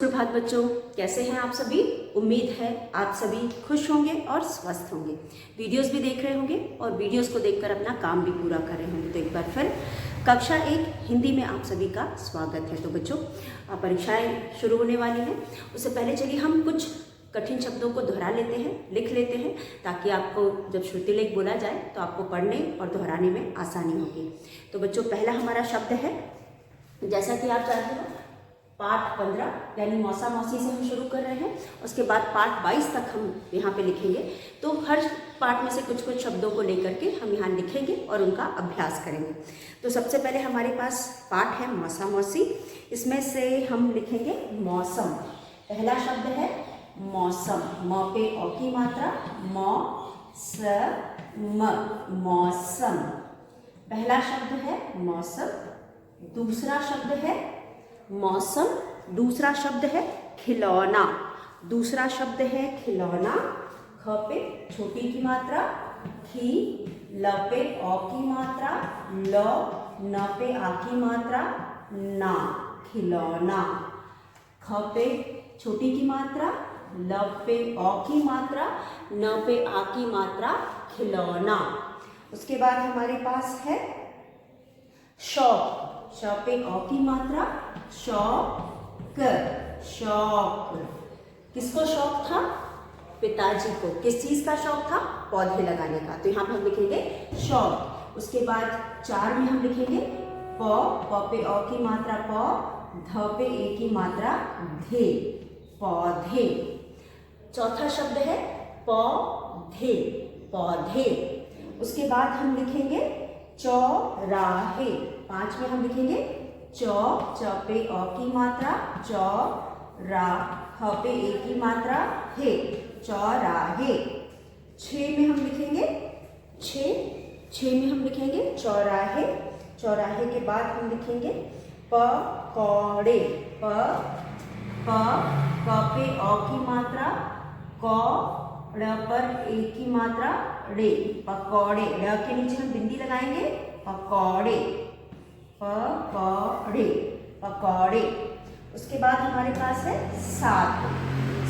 सुप्रभात बच्चों, कैसे हैं आप सभी। उम्मीद है आप सभी खुश होंगे और स्वस्थ होंगे। वीडियोस भी देख रहे होंगे और वीडियोस को देखकर अपना काम भी पूरा कर रहे होंगे। तो एक बार फिर कक्षा 1 हिंदी में आप सभी का स्वागत है। तो बच्चों, परीक्षाएं शुरू होने वाली हैं। उससे पहले चलिए हम कुछ कठिन शब्दों को दोहरा लेते हैं, लिख लेते हैं, ताकि आपको जब श्रुतिलेख बोला जाए तो आपको पढ़ने और दोहराने में आसानी होगी। तो बच्चों, पहला हमारा शब्द है, जैसा कि आप जानते हो, पाठ 15 यानी मौसा मौसी से हम शुरू कर रहे हैं। उसके बाद पाठ 22 तक हम यहाँ पे लिखेंगे। तो हर पाठ में से कुछ कुछ शब्दों को लेकर के हम यहाँ लिखेंगे और उनका अभ्यास करेंगे। तो सबसे पहले हमारे पास पाठ है मौसा मौसी। इसमें से हम लिखेंगे मौसम। पहला शब्द है मौसम। म पे औ की मात्रा, मौसम। पहला शब्द है मौसम। दूसरा शब्द है मौसम। दूसरा शब्द है खिलौना। दूसरा शब्द है खिलौना। ख पे छोटी की मात्रा, खी। ल पे औ की मात्रा, ल। न पे आ की मात्रा, ना। खिलौना। ख पे छोटी की मात्रा, ल पे औ की मात्रा, न पे आ की मात्रा, खिलौना। उसके बाद हमारे पास है शौक। श पे औ की मात्रा, शौक। शौक। किसको शौक था? पिताजी को। किस चीज का शौक था? पौधे लगाने का। तो यहाँ पर हम लिखेंगे शौक। उसके बाद 4 में हम लिखेंगे प पे औ की मात्रा प, ध पे ए की मात्रा धे, पौधे। चौथा शब्द है पौधे, पौधे। उसके बाद हम लिखेंगे चौराहे। 5 में हम लिखेंगे च पे औ की मात्रा, ह पे ए की मात्रा, हे, चौराहे। 6 में हम लिखेंगे चौराहे। चौराहे के बाद हम लिखेंगे पकौड़े। प पे औ की मात्रा, क पर ए की मात्रा, रे, पकौड़े। ड़ के नीचे हम बिंदी लगाएंगे, पकौड़े, पकौड़े, पकौड़े। उसके बाद हमारे पास है 7।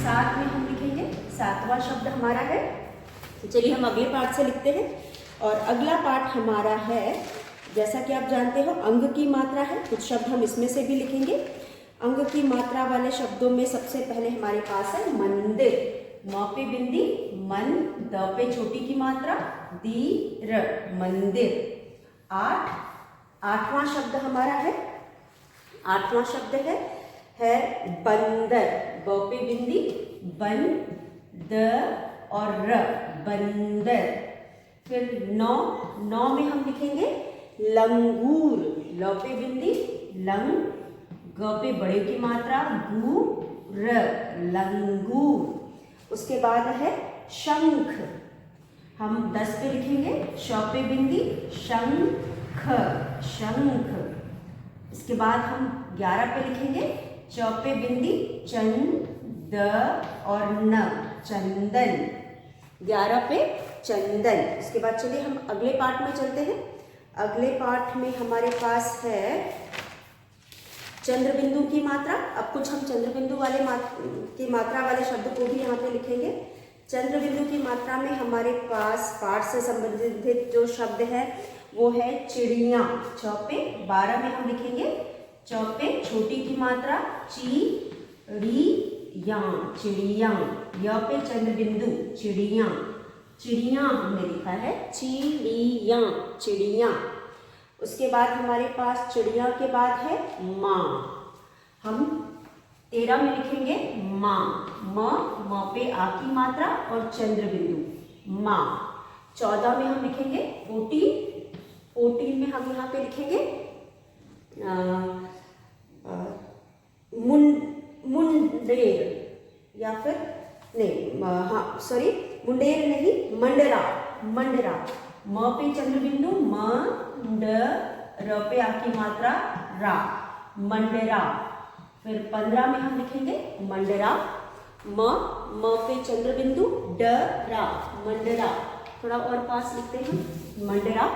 7 में हम लिखेंगे, 7वां शब्द हमारा है। तो चलिए हम अगले पाठ से लिखते हैं। और अगला पाठ हमारा है, जैसा कि आप जानते हो, अंग की मात्रा है। कुछ शब्द हम इसमें से भी लिखेंगे। अंग की मात्रा वाले शब्दों में सबसे पहले हमारे पास है मंदिर। म पे बिंदी, मन। द पे छोटी की मात्रा, दी, र, मंदिर। 8वां शब्द हमारा है, 8वां शब्द है बंदर। ब पे बिंदी, बन, द और र, बंदर। फिर 9 में हम लिखेंगे लंगूर। ल पे बिंदी, लंग। ग पे बड़े की मात्रा, गू, र, लंगूर। उसके बाद है शंख। हम 10 पे लिखेंगे श पे बिंदी, शंख, शंख। इसके बाद हम 11 पे लिखेंगे च पे बिंदी, चन, द और न, चंदन। 11 पे चंदन। इसके बाद चलिए हम अगले पाठ में चलते हैं। अगले पाठ में हमारे पास है चंद्रबिंदु की मात्रा। अब कुछ हम चंद्रबिंदु वाले की मात्रा वाले शब्द को भी यहाँ पे लिखेंगे। चंद्रबिंदु की मात्रा में हमारे पास पाठ से संबंधित जो शब्द है वो है चिड़िया। 6 पे 12 में हम लिखेंगे च पे छोटी की मात्रा, ची, ड़ी, या, चिड़िया। य पे चंद्रबिंदु, चिड़िया। चिड़िया हमने लिखा है, चिड़िया, चिड़िया। उसके बाद हमारे पास चिड़िया के बाद है माँ। हम 13 में लिखेंगे माँ। म पे आ की मात्रा और चंद्रबिंदु, माँ। 14 में हम लिखेंगे पोटी। 14 में हम यहाँ पे लिखेंगे मुंडेर, या फिर नहीं, हाँ सॉरी, मुंडेर नहीं, मंडरा, मंडरा। म पे चंद्रबिंदु, म, ड, र पे आ की मात्रा, रा, मंडरा। फिर 15 में हम लिखेंगे मंडरा। म पे चंद्रबिंदु, ड, रा, मंडरा। थोड़ा और पास लिखते हैं, मंडरा।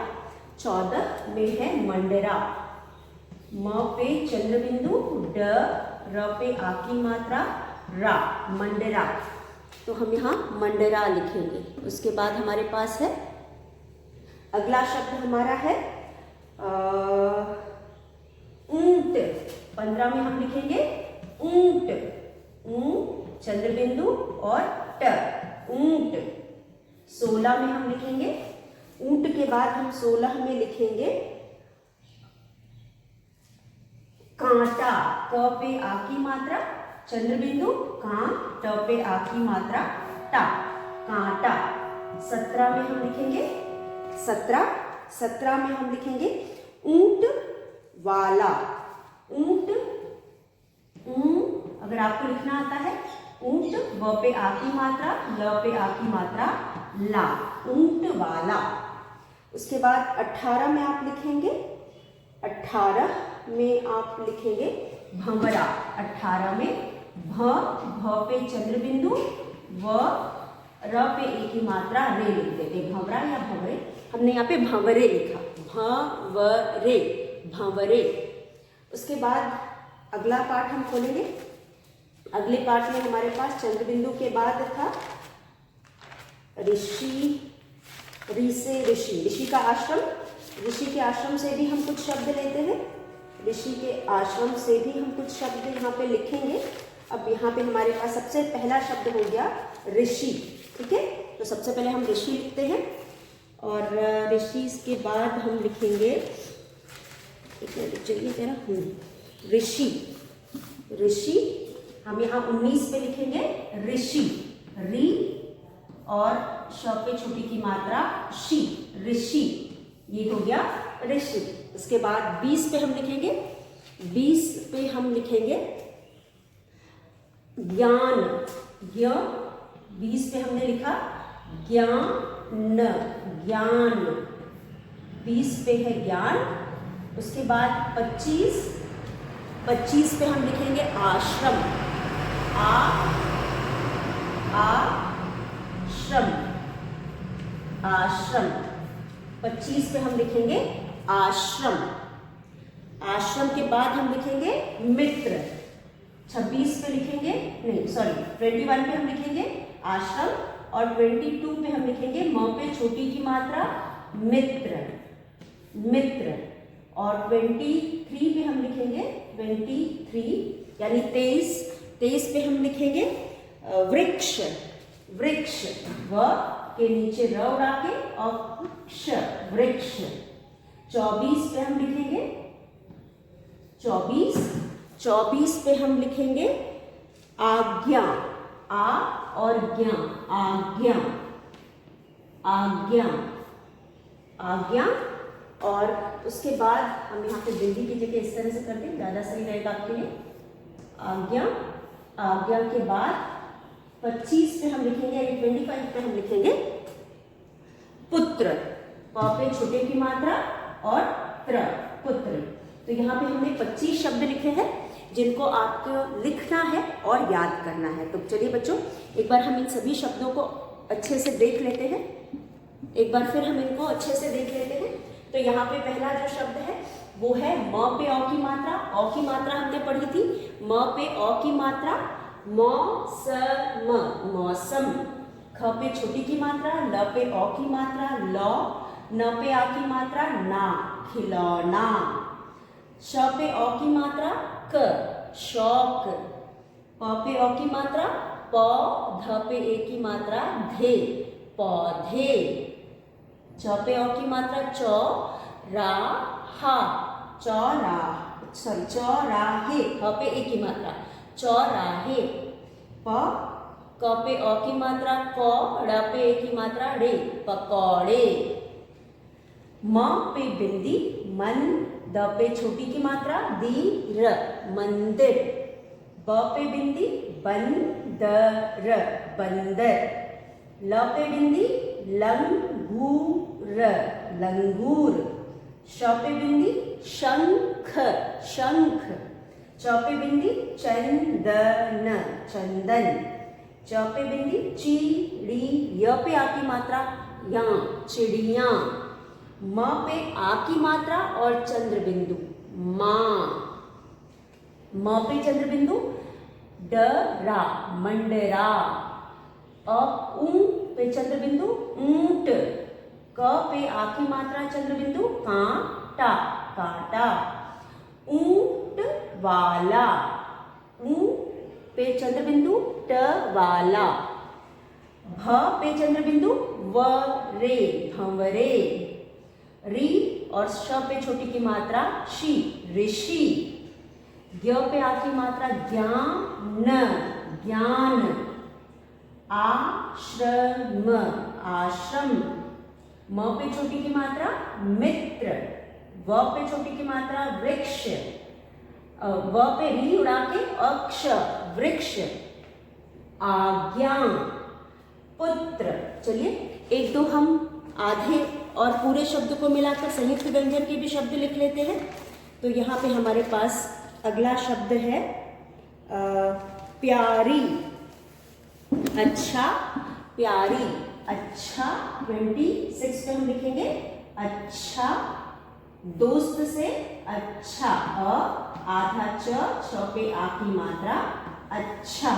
14 में है मंडरा। म पे चंद्रबिंदु, ड, र पे आ की मात्रा रा, मंडरा। तो हम यहाँ मंडरा लिखेंगे। उसके बाद हमारे पास है अगला शब्द हमारा है ऊंट। 15 में हम लिखेंगे ऊंट, ऊ चंद्र बिंदु और ट, ऊंट। 16 में हम लिखेंगे ऊंट के बाद हम 16 में लिखेंगे कांटा, क पे आ की मात्रा चंद्र बिंदु का, ट पे आ की मात्रा टा, कांटा। 17 में हम लिखेंगे 17 में हम लिखेंगे ऊंट वाला, ऊंट, अगर आपको लिखना आता है ऊंट, व पे आ की मात्रा, ल पे आ की मात्रा ला, ऊंट वाला। उसके बाद 18 में आप लिखेंगे 18 में आप लिखेंगे भंवरा। 18 में भ पे चंद्र बिंदु व र पे ए की मात्रा रे लिख देते, भंवरा या भंवरे। हमने यहाँ पे भंवरे लिखा, भंवरे, भंवरे। उसके बाद अगला पाठ हम खोलेंगे। अगले पाठ में हमारे पास चंद्र बिंदु के बाद था ऋषि, ऋ से ऋषि, ऋषि का आश्रम। ऋषि के आश्रम से भी हम कुछ शब्द लेते हैं, ऋषि के आश्रम से भी हम कुछ शब्द यहाँ पे लिखेंगे। अब यहाँ पे हमारे पास सबसे पहला शब्द हो गया ऋषि, ठीक है। तो सबसे पहले हम ऋषि लिखते हैं और ऋषि के बाद हम लिखेंगे, एक मिनट चलिए तेरा, ऋषि, ऋषि हम यहाँ 19 पे लिखेंगे ऋषि, री और श पे छोटी की मात्रा शी, ऋषि, ये हो गया ऋषि। उसके बाद 20 पे हम लिखेंगे, 20 पे हम लिखेंगे ज्ञान, य, 20 पे हमने लिखा ज्ञान, ज्ञान, 20 पे है ज्ञान। उसके बाद 25 पे हम लिखेंगे आश्रम, आश्रम, आश्रम। 25 पे हम लिखेंगे आश्रम, आश्रम के बाद हम लिखेंगे मित्र। 26 पे लिखेंगे, नहीं सॉरी 21 पे हम लिखेंगे आश्रम और 22 पे हम लिखेंगे म पे छोटी की मात्रा मित्र, मित्र। और 23 पे हम लिखेंगे 23 यानी 23 पे हम लिखेंगे वृक्ष, वृक्ष, व के नीचे र उड़ा के और क्ष, वृक्ष। 24 पे हम लिखेंगे 24 पे हम लिखेंगे आज्ञा, आ और ज्ञा, आज्ञा, आज्ञा, आज्ञा। और उसके बाद हम यहाँ पे बिंदी की जगह इस तरह से कर दें, ज़्यादा सही रहेगा आपके लिए। आज्ञा, आज्ञा के बाद 25 पे हम लिखेंगे यानी 25 पे हम लिखेंगे पुत्र, प पे छोटे की मात्रा और त्र, पुत्र। तो यहाँ पे हमने 25 शब्द लिखे हैं जिनको आपको लिखना है और याद करना है। तो चलिए बच्चों, एक बार हम इन सभी शब्दों को अच्छे से देख लेते हैं, एक बार फिर हम इनको अच्छे से देख लेते हैं। तो यहाँ पे पहला जो शब्द है वो है म पे औ की मात्रा, औ की मात्रा हमने पढ़ी थी, म पे औ की मात्रा मौसम, मौसम। ख पे छोटी की मात्रा, ल पे औ की मात्रा लौ, न पे आ की मात्रा ना, खिलौना। श पे औ की मात्रा क, शौक। प पे औ की मात्रा प, ध पे ए की मात्रा धे, पौधे। च पे औ की मात्रा चौ, रा हा, चौराहे। ह पे ए की मात्रा चौराहे। क पे औ की मात्रा क, ड़ पे ए की मात्रा रे, पकौड़े। म पे बिंदी मन, द पे छोटी की मात्रा दी र, मंदिर। ब पे बिंदी बन, द र, बंदर। ल पे बिंदी लंगूर, लंगूर। श पे बिंदी शंख, शंख। च पे बिंदी चंदन, चंदन। च पे बिंदी चिड़ी, य पे आ की मात्रा या, चिड़िया। म पे आ की मात्रा और चंद्र बिंदु माँ। म पे चंद्र बिंदु ड रा मंडरा। ऊ पे चंद्र बिंदु ऊंट। क पे आ की मात्रा चंद्र बिंदु कांटा कांटा। ऊंट वाला। ऊ पे चंद्र बिंदु ट वाला। भ पे चंद्र बिंदु व रे भंवरे। री और श पे छोटी की मात्रा शी ऋषि। ज्ञ पे आ की मात्रा ज्ञान ज्ञान। आश्रम आश्रम। म पे छोटी की मात्रा मित्र। व पे छोटी की मात्रा वृक्ष। व पे री उड़ा के अक्ष वृक्ष। आज्ञा पुत्र। चलिए एक दो हम आधे और पूरे शब्द को मिलाकर संयुक्त व्यंजन के भी शब्द लिख लेते हैं। तो यहाँ पे हमारे पास अगला शब्द है प्यारी। अच्छा प्यारी। अच्छा 26 पे हम लिखेंगे अच्छा। दोस्त से अच्छा आधा छ पे आ की मात्रा अच्छा।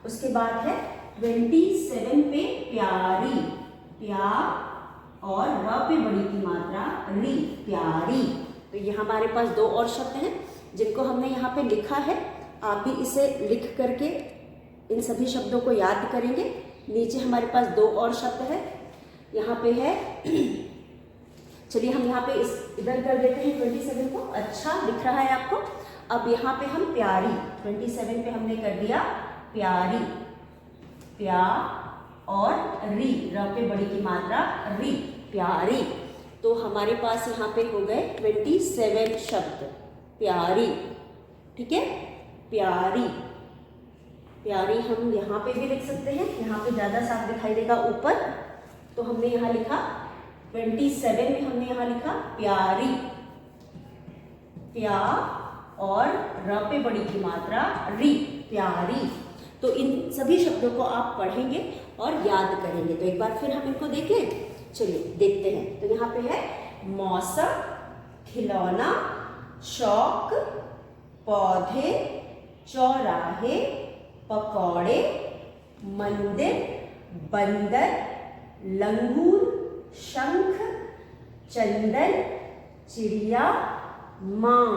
उसके बाद है 27 पे प्यारी। प्यार और र पे बड़ी की मात्रा री प्यारी। तो ये हमारे पास दो और शब्द हैं जिनको हमने यहाँ पे लिखा है। आप भी इसे लिख करके इन सभी शब्दों को याद करेंगे। नीचे हमारे पास दो और शब्द है। यहाँ पे है चलिए हम यहाँ पे इस इधर कर देते हैं 27 को। अच्छा दिख रहा है आपको। अब यहाँ पे हम प्यारी 27 पे हमने कर दिया प्यारी। प्यार और री र पे बड़ी की मात्रा री प्यारी। तो हमारे पास यहाँ पे हो गए 27 शब्द प्यारी। ठीक है प्यारी। प्यारी हम यहाँ पे भी लिख सकते हैं। यहाँ पे ज़्यादा साफ दिखाई देगा ऊपर। तो हमने यहाँ लिखा 27 में हमने यहाँ लिखा प्यारी। प्यार और र पे बड़ी की मात्रा री प्यारी। तो इन सभी शब्दों को आप पढ़ेंगे और याद करेंगे। तो एक बार फिर हम इनको देख लें। चलिए देखते हैं। तो यहाँ पे है मौसम, खिलौना, शौक, पौधे, चौराहे, पकौड़े, मंदिर, बंदर, लंगूर, शंख, चंदन, चिड़िया, मां,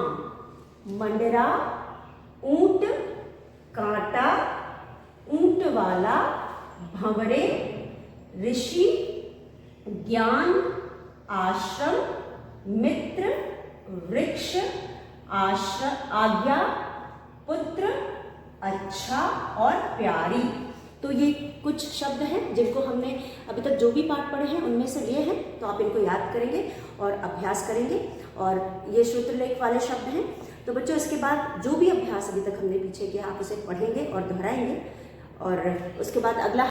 मंडरा, ऊंट, कांटा, ऊंट वाला, भंवरे, ऋषि, ज्ञान, आश्रम, मित्र, वृक्ष, आज्ञा, पुत्र, अच्छा और प्यारी। तो ये कुछ शब्द हैं जिनको हमने अभी तक जो भी पाठ पढ़े हैं उनमें से लिए हैं। तो आप इनको याद करेंगे और अभ्यास करेंगे। और ये श्रुतिलेख वाले शब्द हैं। तो बच्चों इसके बाद जो भी अभ्यास अभी तक हमने पीछे किया आप उसे पढ़ेंगे और दोहराएंगे। और उसके बाद अगला